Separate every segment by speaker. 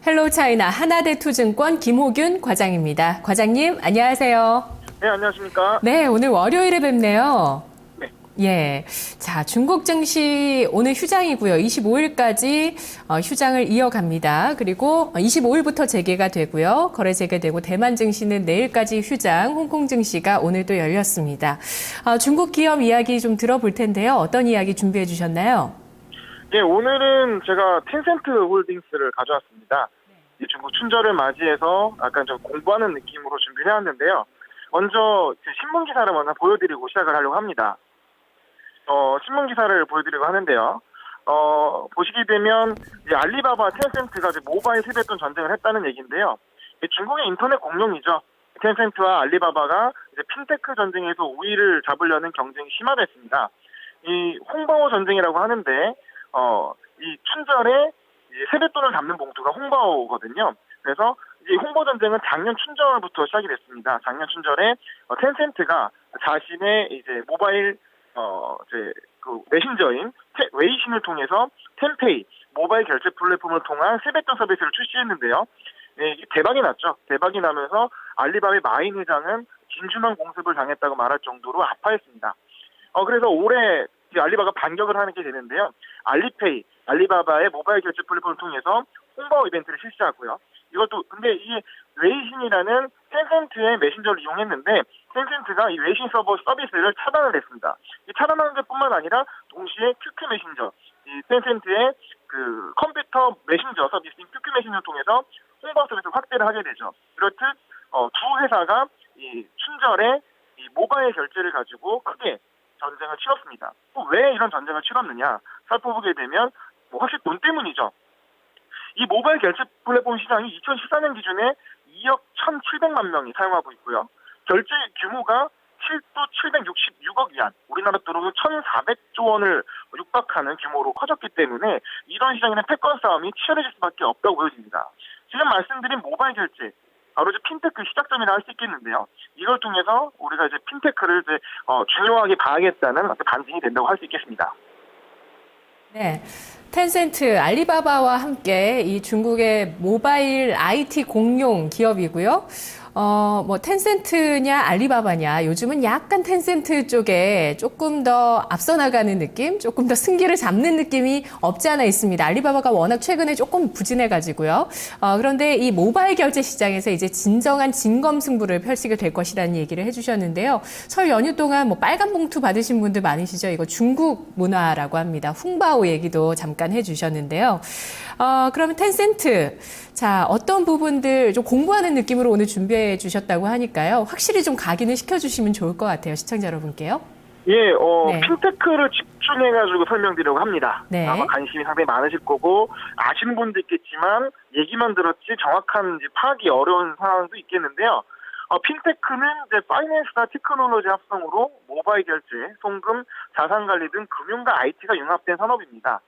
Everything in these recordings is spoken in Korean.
Speaker 1: 헬로우차이나 하나대투증권 김호균 과장입니다. 과장님, 안녕하세요.
Speaker 2: 네, 안녕하십니까.
Speaker 1: 네, 오늘 월요일에 뵙네요.
Speaker 2: 네.
Speaker 1: 예. 자, 중국 증시 오늘 휴장이고요. 25일까지 휴장을 이어갑니다. 그리고 25일부터 재개가 되고요. 거래 재개되고 대만 증시는 내일까지 휴장, 홍콩 증시가 오늘 또 열렸습니다. 중국 기업 이야기 좀 들어볼 텐데요. 어떤 이야기 준비해 주셨나요?
Speaker 2: 예, 오늘은 제가 텐센트 홀딩스를 가져왔습니다. 이 중국 춘절을 맞이해서 약간 좀 공부하는 느낌으로 준비를 해왔는데요. 먼저 신문 기사를 먼저 보여드리고 시작을 하려고 합니다. 신문 기사를 보여드리고 하는데요. 보시게 되면 이제 알리바바, 텐센트가 이제 모바일 세뱃돈 전쟁을 했다는 얘기인데요. 중국의 인터넷 공룡이죠. 텐센트와 알리바바가 이제 핀테크 전쟁에서 우위를 잡으려는 경쟁이 심화됐습니다. 이 홍바오 전쟁이라고 하는데 이 춘절에 세뱃돈을 담는 봉투가 홍바오거든요. 그래서 이 홍보 전쟁은 작년 춘절부터 시작이 됐습니다. 작년 춘절에 텐센트가 자신의 이제 모바일 이제 그 메신저인 웨이신을 통해서 텐페이 모바일 결제 플랫폼을 통한 세뱃돈 서비스를 출시했는데요. 네, 이게 대박이 났죠. 대박이 나면서 알리바바의 마인 회장은 진주만 공습을 당했다고 말할 정도로 아파했습니다. 그래서 올해 알리바바가 반격을 하게 되는데요. 알리페이, 알리바바의 모바일 결제 플랫폼을 통해서 홍보 이벤트를 실시하고요. 이것도 근데 이 웨이신이라는 텐센트의 메신저를 이용했는데 텐센트가 이 웨이신 서비스를 차단을 했습니다. 이 차단하는 것뿐만 아니라 동시에 QQ 메신저, 이 텐센트의 그 컴퓨터 메신저 서비스인 QQ 메신저를 통해서 홍보 서비스를 확대를 하게 되죠. 그렇듯 두 회사가 이 춘절에 이 모바일 결제를 가지고 크게 전쟁을 치렀습니다. 또 왜 이런 전쟁을 치렀느냐 살펴보게 되면 확실히 돈 때문이죠. 이 모바일 결제 플랫폼 시장이 2014년 기준에 2억 1,700만 명이 사용하고 있고요. 결제 규모가 7조 766억 위안, 우리나라 돈으로 1,400조 원을 육박하는 규모로 커졌기 때문에 이런 시장에는 패권 싸움이 치열해질 수밖에 없다고 보여집니다. 지금 말씀드린 모바일 결제, 바로 이제 핀테크 시작점이라 할 수 있겠는데요. 이걸 통해서 우리가 이제 핀테크를 이제 중요하게 봐야겠다는 반증이 된다고 할 수 있겠습니다.
Speaker 1: 네. 텐센트, 알리바바와 함께 이 중국의 모바일 IT 공룡 기업이고요. 텐센트냐 알리바바냐 요즘은 약간 텐센트 쪽에 조금 더 앞서 나가는 느낌, 조금 더 승기를 잡는 느낌이 없지 않아 있습니다. 알리바바가 워낙 최근에 조금 부진해가지고요. 그런데 이 모바일 결제 시장에서 이제 진정한 진검승부를 펼치게 될 것이라는 얘기를 해주셨는데요. 설 연휴 동안 빨간 봉투 받으신 분들 많으시죠? 이거 중국 문화라고 합니다. 홍바오 얘기도 잠깐 해주셨는데요. 그러면 텐센트. 자, 어떤 부분들 좀 공부하는 느낌으로 오늘 준비해 주셨다고 하니까요. 확실히 좀 각인을 시켜주시면 좋을 것 같아요. 시청자 여러분께요.
Speaker 2: 예,
Speaker 1: 네.
Speaker 2: 핀테크를 집중해가지고 설명드리려고 합니다.
Speaker 1: 네.
Speaker 2: 아마 관심이 상당히 많으실 거고, 아시는 분도 있겠지만, 얘기만 들었지 정확한 파악이 어려운 상황도 있겠는데요. 핀테크는 이제 파이낸스나 테크놀로지 합성으로 모바일 결제, 송금, 자산 관리 등 금융과 IT가 융합된 산업입니다.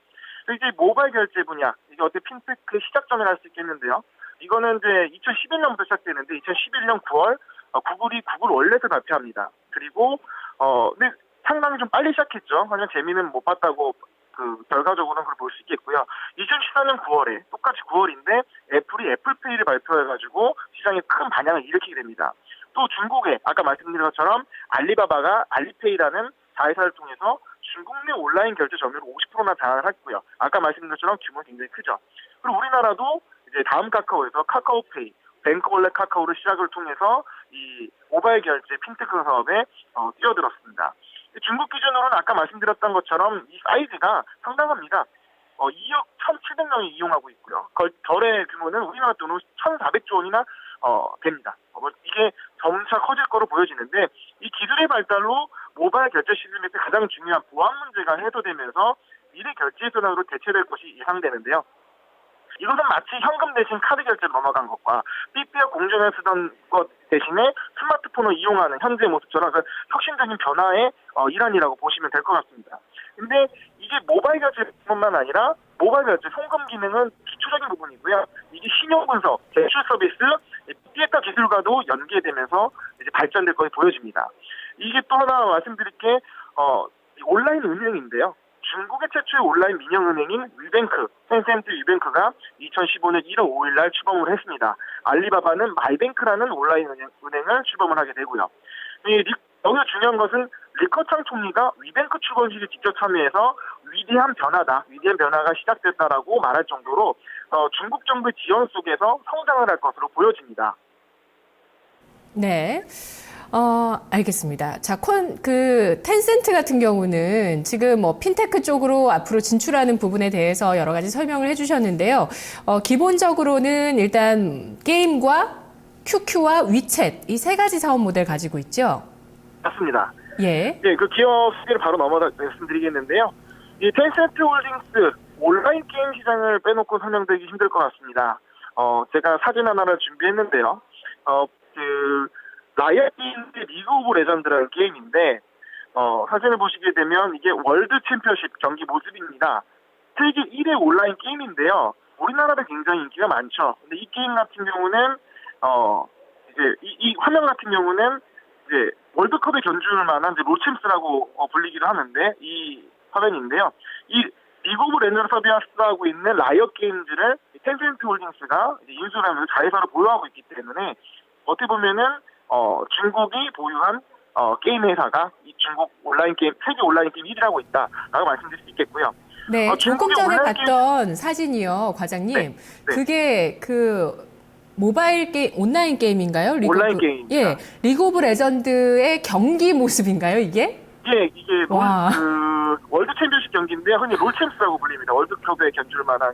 Speaker 2: 이제 모바일 결제 분야, 이게 어떻게 핀테크의 시작점이라 할 수 있겠는데요. 이거는 이제 2011년부터 시작되는데 2011년 9월 구글이 구글 월렛을 발표합니다. 그리고 근데 상당히 좀 빨리 시작했죠. 하지만 재미는 못 봤다고 결과적으로는 그걸 볼 수 있겠고요. 2014년 9월에 똑같이 9월인데 애플이 애플페이를 발표해가지고 시장에 큰 반향을 일으키게 됩니다. 또 중국에 아까 말씀드린 것처럼 알리바바가 알리페이라는 자회사를 통해서 중국 내 온라인 결제 점유율 50%나 장악을 했고요. 아까 말씀드린 것처럼 규모는 굉장히 크죠. 그리고 우리나라도 이제 다음 카카오에서 카카오페이, 뱅크월렛 카카오를 시작을 통해서 이 모바일 결제 핀테크 사업에 뛰어들었습니다. 중국 기준으로는 아까 말씀드렸던 것처럼 이 사이즈가 상당합니다. 2억 1,700명이 이용하고 있고요. 거래 규모는 우리나라 돈으로 1,400조 원이나 됩니다. 이게 점차 커질 거로 보여지는데 이 기술의 발달로 모바일 결제 시스템에서 가장 중요한 보안 문제가 해소되면서 미래 결제 수단으로 대체될 것이 예상되는데요. 이것은 마치 현금 대신 카드 결제로 넘어간 것과 삐삐와 공전을 쓰던 것 대신에 스마트폰을 이용하는 현재 모습처럼 혁신적인 변화의 일환이라고 보시면 될 것 같습니다. 근데 이게 모바일 결제뿐만 아니라 모바일 결제 송금 기능은 기초적인 부분이고요. 이게 신용 분석, 대출 서비스, 삐삐에타 기술과도 연계되면서 이제 발전될 것이 보여집니다. 이게 또 하나 말씀드릴 게 온라인 은행인데요. 중국의 최초의 온라인 민영은행인 위뱅크, 텐센트 위뱅크가 2015년 1월 5일 날 출범을 했습니다. 알리바바는 마이뱅크라는 온라인 은행을 출범을 하게 되고요. 여기서 중요한 것은 리커창 총리가 위뱅크 출범식에 직접 참여해서 위대한 변화다, 위대한 변화가 시작됐다라고 말할 정도로 중국 정부의 지원 속에서 성장을 할 것으로 보여집니다.
Speaker 1: 네. 알겠습니다. 자, 텐센트 같은 경우는 지금 뭐 핀테크 쪽으로 앞으로 진출하는 부분에 대해서 여러 가지 설명을 해주셨는데요. 기본적으로는 일단 게임과 QQ와 위챗 이 세 가지 사업 모델 가지고 있죠.
Speaker 2: 맞습니다.
Speaker 1: 예.
Speaker 2: 네, 그 기업 소개를 바로 말씀드리겠는데요. 이 텐센트 홀딩스 온라인 게임 시장을 빼놓고 설명드리기 힘들 것 같습니다. 제가 사진 하나를 준비했는데요. 라이엇 게임즈의 리그 오브 레전드라는 게임인데, 사진을 보시게 되면 이게 월드 챔피언십 경기 모습입니다. 세계 1회 온라인 게임인데요. 우리나라도 굉장히 인기가 많죠. 근데 이 게임 같은 경우는, 이제 이 화면 같은 경우는 이제 월드컵에 견줄 만한 이제 롤챔스라고 불리기도 하는데, 이 화면인데요. 이 리그 오브 레전드를 서비스하고 있는 라이엇 게임즈를 텐센트 홀딩스가 인수를 하면서 자회사로 보유하고 있기 때문에, 어떻게 보면은 중국이 보유한 게임 회사가 이 중국 온라인 게임, 세계 온라인 게임 1위라고 있다라고 말씀드릴 수 있겠고요.
Speaker 1: 네, 조금 전에 봤던 사진이요, 과장님.
Speaker 2: 네.
Speaker 1: 그게 모바일 게임, 온라인 게임인가요?
Speaker 2: 온라인 게임입니다.
Speaker 1: 예, 리그 오브 레전드의 경기 모습인가요, 이게?
Speaker 2: 예, 이게 월드 챔피언십 경기인데 흔히 롤챔스라고 불립니다. 월드컵에 견줄 만한.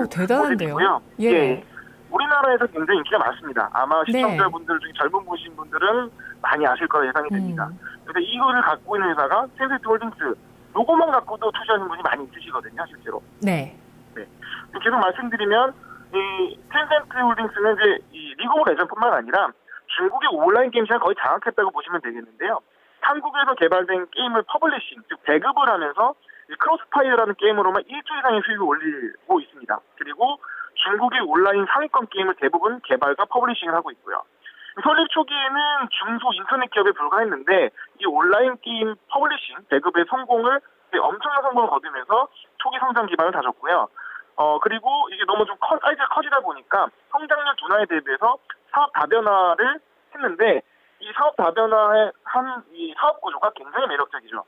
Speaker 1: 대단한데요.
Speaker 2: 예. 우리나라에서 굉장히 인기가 많습니다. 아마 시청자분들 중에 젊은 분이신 분들은 많이 아실 거라 예상이 됩니다. 그래서 이거를 갖고 있는 회사가 텐센트 홀딩스 로고만 갖고도 투자하는 분이 많이 있으시거든요, 실제로.
Speaker 1: 네.
Speaker 2: 계속 말씀드리면 이 텐센트 홀딩스는 이제 이 리그 오브 레전드뿐만 아니라 중국의 온라인 게임 시장을 거의 장악했다고 보시면 되겠는데요. 한국에서 개발된 게임을 퍼블리싱, 즉 배급을 하면서 크로스파이어라는 게임으로만 1조 이상의 수익을 올리고 있습니다. 그리고 중국의 온라인 상위권 게임을 대부분 개발과 퍼블리싱을 하고 있고요. 설립 초기에는 중소 인터넷 기업에 불과했는데 이 온라인 게임 퍼블리싱 배급의 성공을 엄청난 성공을 거두면서 초기 성장 기반을 다졌고요. 그리고 이게 너무 좀 사이즈가 커지다 보니까 성장률 둔화에 대비해서 사업 다변화를 했는데 이 사업 다변화의 이 사업 구조가 굉장히 매력적이죠.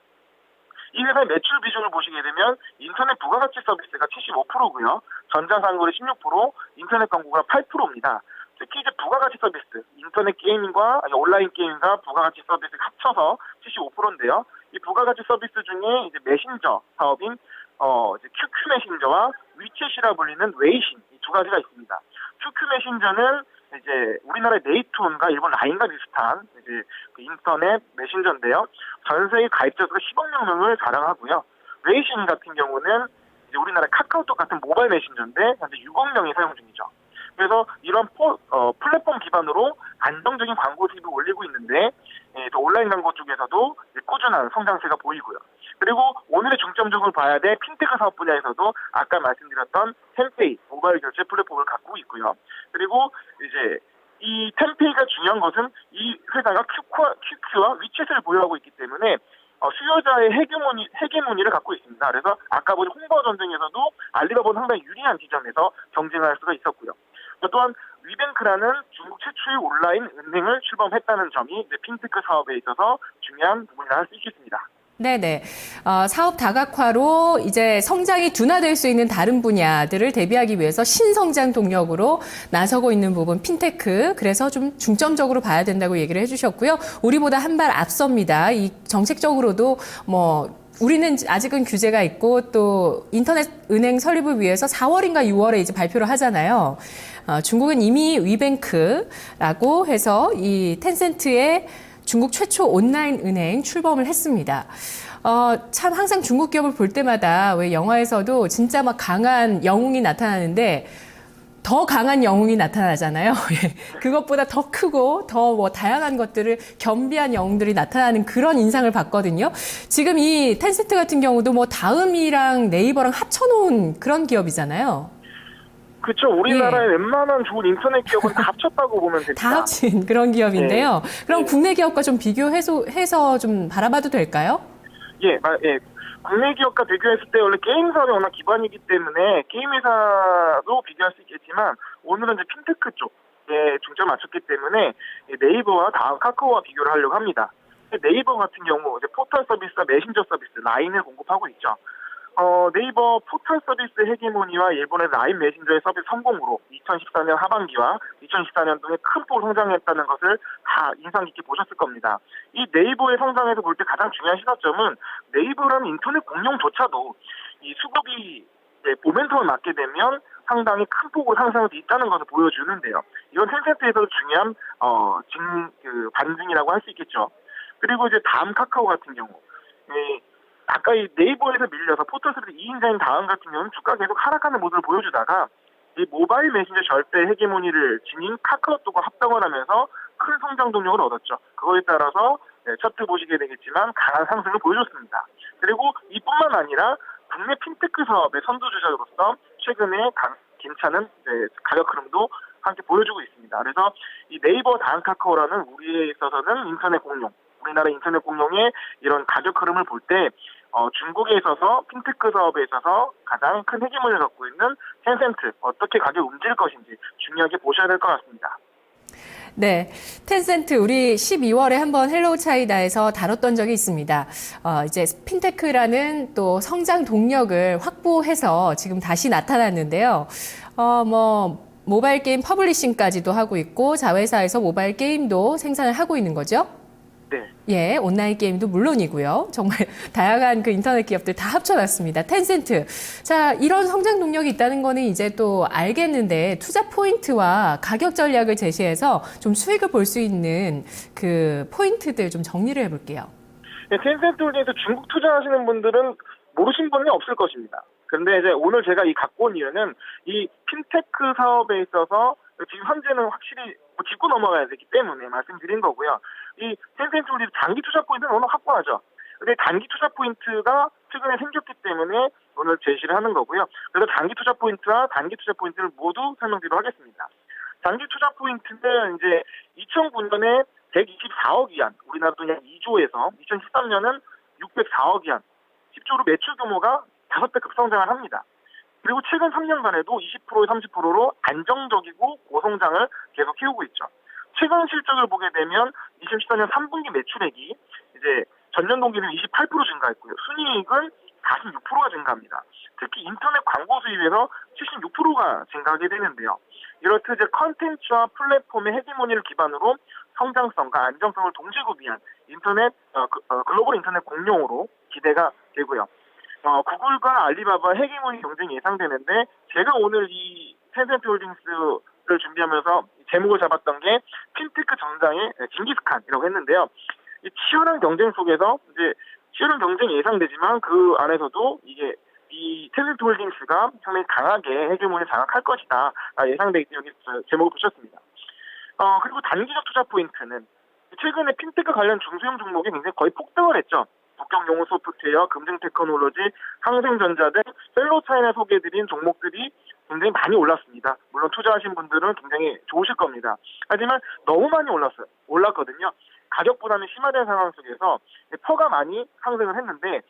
Speaker 2: 이 회사의 매출 비중을 보시게 되면 인터넷 부가가치 서비스가 75%고요. 전자상거래 16%, 인터넷 광고가 8%입니다. 특히 이제 부가가치 서비스, 인터넷 게임과 온라인 게임과 부가가치 서비스가 합쳐서 75%인데요. 이 부가가치 서비스 중에 이제 메신저 사업인 이제 QQ 메신저와 위챗이라 불리는 웨이신 이 두 가지가 있습니다. QQ 메신저는 이제 우리나라의 네이트온과 일본 라인과 비슷한 이제 그 인터넷 메신저인데요. 전 세계 가입자 수가 10억 명을 자랑하고요. 웨이신 같은 경우는 이제 우리나라 카카오톡 같은 모바일 메신저인데 현재 6억 명이 사용 중이죠. 그래서 이런 플랫폼 기반으로 안정적인 광고 수입을 올리고 있는데 또 온라인 광고 쪽에서도 꾸준한 성장세가 보이고요. 그리고 오늘의 중점적으로 봐야 될 핀테크 사업 분야에서도 아까 말씀드렸던 텐페이 모바일 결제 플랫폼을 갖고 있고요. 그리고 이제 이 텐페이가 중요한 것은 이 회사가 QQ와 위챗을 보유하고 있기 때문에 수요자의 헤게모니를 갖고 있습니다. 그래서 아까 본 홍보 전쟁에서도 알리바바는 상당히 유리한 지점에서 경쟁할 수가 있었고요. 또한 위뱅크라는 중국 최초의 온라인 은행을 출범했다는 점이 이제 핀테크 사업에 있어서 중요한 부분이라 할 수 있겠습니다.
Speaker 1: 네네. 사업 다각화로 이제 성장이 둔화될 수 있는 다른 분야들을 대비하기 위해서 신성장 동력으로 나서고 있는 부분 핀테크. 그래서 좀 중점적으로 봐야 된다고 얘기를 해주셨고요. 우리보다 한 발 앞섭니다. 이 정책적으로도 우리는 아직은 규제가 있고 또 인터넷 은행 설립을 위해서 4월인가 6월에 이제 발표를 하잖아요. 중국은 이미 위뱅크라고 해서 이 텐센트의 중국 최초 온라인 은행 출범을 했습니다. 참 항상 중국 기업을 볼 때마다 왜 영화에서도 진짜 막 강한 영웅이 나타나는데 더 강한 영웅이 나타나잖아요. 그것보다 더 크고 더 다양한 것들을 겸비한 영웅들이 나타나는 그런 인상을 받거든요. 지금 이 텐센트 같은 경우도 다음이랑 네이버랑 합쳐놓은 그런 기업이잖아요.
Speaker 2: 그렇죠. 우리나라의 웬만한 좋은 인터넷 기업은 다 합쳤다고 보면 됩니다.
Speaker 1: 다 합친 그런 기업인데요. 그럼 국내 기업과 좀 비교해서 좀 바라봐도 될까요?
Speaker 2: 예. 국내 기업과 비교했을 때 원래 게임 사업이 워낙 기반이기 때문에 게임 회사도 비교할 수 있겠지만 오늘은 이제 핀테크 쪽에 중점을 맞췄기 때문에 네이버와 다음 카카오와 비교를 하려고 합니다. 네이버 같은 경우 이제 포털 서비스와 메신저 서비스 라인을 공급하고 있죠. 네이버 포털 서비스 헤게모니와 일본의 라인 메신저의 서비스 성공으로 2014년 하반기와 2014년도에 큰 폭으로 성장했다는 것을 다 인상 깊게 보셨을 겁니다. 이 네이버의 성장에서 볼 때 가장 중요한 시사점은 네이버라는 인터넷 공룡조차도 이 수급이 모멘텀을 맞게 되면 상당히 큰 폭으로 상승할 수 있다는 것을 보여주는데요. 이건 텐센트에서도 중요한 반증이라고 할 수 있겠죠. 그리고 이제 다음 카카오 같은 경우, 아까 이 네이버에서 밀려서 포털 서비스 2인자인 다음 같은 경우는 주가가 계속 하락하는 모습을 보여주다가 이 모바일 메신저 절대 헤게모니를 지닌 카카오톡과 합병을 하면서 큰 성장 동력을 얻었죠. 그거에 따라서 차트 보시게 되겠지만 강한 상승을 보여줬습니다. 그리고 이뿐만 아니라 국내 핀테크 사업의 선두주자로서 최근에 괜찮은 가격 흐름도 함께 보여주고 있습니다. 그래서 이 네이버 다음 카카오라는 우리에 있어서는 인터넷 공룡, 우리나라 인터넷 공룡의 이런 가격 흐름을 볼 때 중국에 있어서 핀테크 사업에 있어서 가장 큰 헤게모니를 갖고 있는 텐센트 어떻게 가격이 움직일 것인지 중요하게 보셔야 될 것 같습니다.
Speaker 1: 네, 텐센트 우리 12월에 한번 헬로우 차이나에서 다뤘던 적이 있습니다. 이제 핀테크라는 또 성장 동력을 확보해서 지금 다시 나타났는데요. 모바일 게임 퍼블리싱까지도 하고 있고 자회사에서 모바일 게임도 생산을 하고 있는 거죠.
Speaker 2: 네.
Speaker 1: 예, 온라인 게임도 물론이고요. 정말 다양한 그 인터넷 기업들 다 합쳐놨습니다. 텐센트. 자, 이런 성장 동력이 있다는 거는 이제 또 알겠는데 투자 포인트와 가격 전략을 제시해서 좀 수익을 볼 수 있는 그 포인트들 좀 정리를 해볼게요.
Speaker 2: 네, 텐센트 홀딩에서 중국 투자하시는 분들은 모르신 분이 없을 것입니다. 그런데 이제 오늘 제가 갖고 온 이유는 이 핀테크 사업에 있어서 지금 현재는 확실히 짚고 넘어가야 되기 때문에 말씀드린 거고요. 이 텐센트 홀딩 단기 투자 포인트는 오늘 확보하죠. 근데 단기 투자 포인트가 최근에 생겼기 때문에 오늘 제시를 하는 거고요. 그래서 단기 투자 포인트와 단기 투자 포인트를 모두 설명드리도록 하겠습니다. 단기 투자 포인트는 이제 2009년에 124억 위안, 우리나라 돈 약 2조에서 2013년은 604억 위안, 10조로 매출 규모가 5배 급성장을 합니다. 그리고 최근 3년간에도 20%에 30%로 안정적이고 고성장을 계속 키우고 있죠. 최근 실적을 보게 되면 2014년 3분기 매출액이 이제 전년 동기는 28% 증가했고요. 순이익은 46%가 증가합니다. 특히 인터넷 광고 수입에서 76%가 증가하게 되는데요. 이렇듯 이제 컨텐츠와 플랫폼의 헤게모니를 기반으로 성장성과 안정성을 동시에 구비한 인터넷 글로벌 인터넷 공룡으로 기대가 되고요. 구글과 알리바바 헤게모니 경쟁이 예상되는데 제가 오늘 이 텐센트 홀딩스를 준비하면서 제목을 잡았던 게 핀테크 전장의 징기스칸이라고 했는데요. 이 치열한 경쟁 속에서 이제 치열한 경쟁이 예상되지만 그 안에서도 이게 이 텐센트 홀딩스가 상당히 강하게 헤게모니를 장악할 것이다 예상되기 때문에 제목을 붙였습니다. 그리고 단기적 투자 포인트는 최근에 핀테크 관련 중소형 종목이 굉장히 거의 폭등을 했죠. 국경용호 소프트웨어, 금증 테크놀로지, 항생전자 등 셀로 차이나 소개해드린 종목들이 굉장히 많이 올랐습니다. 물론 투자하신 분들은 굉장히 좋으실 겁니다. 하지만 너무 많이 올랐거든요. 가격 부담이 심화된 상황 속에서 퍼가 많이 상승을 했는데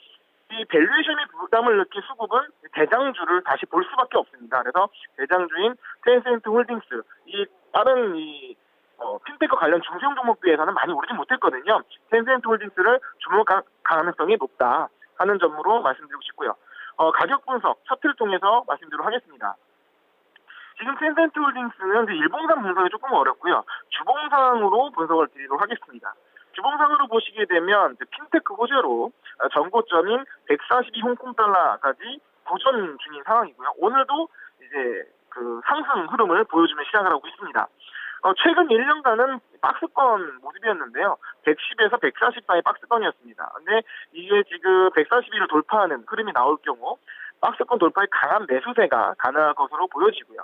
Speaker 2: 이 밸류에이션의 부담을 느낀 수급은 대장주를 다시 볼 수밖에 없습니다. 그래서 대장주인 텐센트 홀딩스, 이 다른 핀테크 관련 중소형 종목 비해서는 많이 오르지 못했거든요. 텐센트 홀딩스를 주목할 가능성이 높다 하는 점으로 말씀드리고 싶고요. 가격 분석 차트를 통해서 말씀드리도록 하겠습니다. 지금 텐센트 홀딩스는 이제 일봉상 분석이 조금 어렵고요. 주봉상으로 분석을 드리도록 하겠습니다. 주봉상으로 보시게 되면 이제 핀테크 호재로 전고점인 142 홍콩달러까지 도전 중인 상황이고요. 오늘도 이제 그 상승 흐름을 보여주는 시작을 하고 있습니다. 최근 1년간은 박스권 모습이었는데요. 110에서 140 사이 박스권이었습니다. 근데 이게 지금 142를 돌파하는 흐름이 나올 경우 박스권 돌파에 강한 매수세가 가능할 것으로 보여지고요.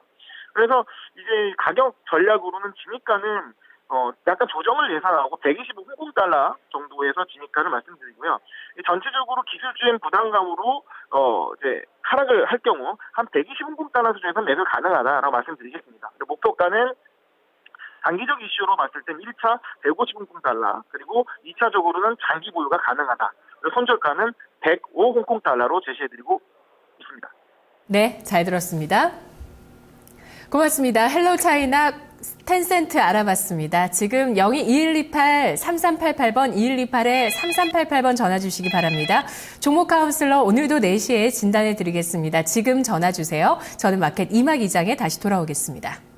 Speaker 2: 그래서 이제 가격 전략으로는 진입가는 약간 조정을 예상하고 125 홍콩달러 정도에서 진입가를 말씀드리고요. 전체적으로 기술주행 부담감으로 이제 하락을 할 경우 한 120 홍콩달러 수준에서 매수 가능하다라고 말씀드리겠습니다. 목표가는 단기적 이슈로 봤을 땐 1차 150 홍콩달러 그리고 2차적으로는 장기 보유가 가능하다. 그리고 손절가는 105 홍콩달러로 제시해드리고 있습니다.
Speaker 1: 네, 잘 들었습니다. 고맙습니다. 헬로 차이나 텐센트 알아봤습니다. 지금 02-2128-3388번, 2128-3388번 전화 주시기 바랍니다. 종목 카운슬러 오늘도 4시에 진단해 드리겠습니다. 지금 전화 주세요. 저는 마켓 이마 기장에 다시 돌아오겠습니다.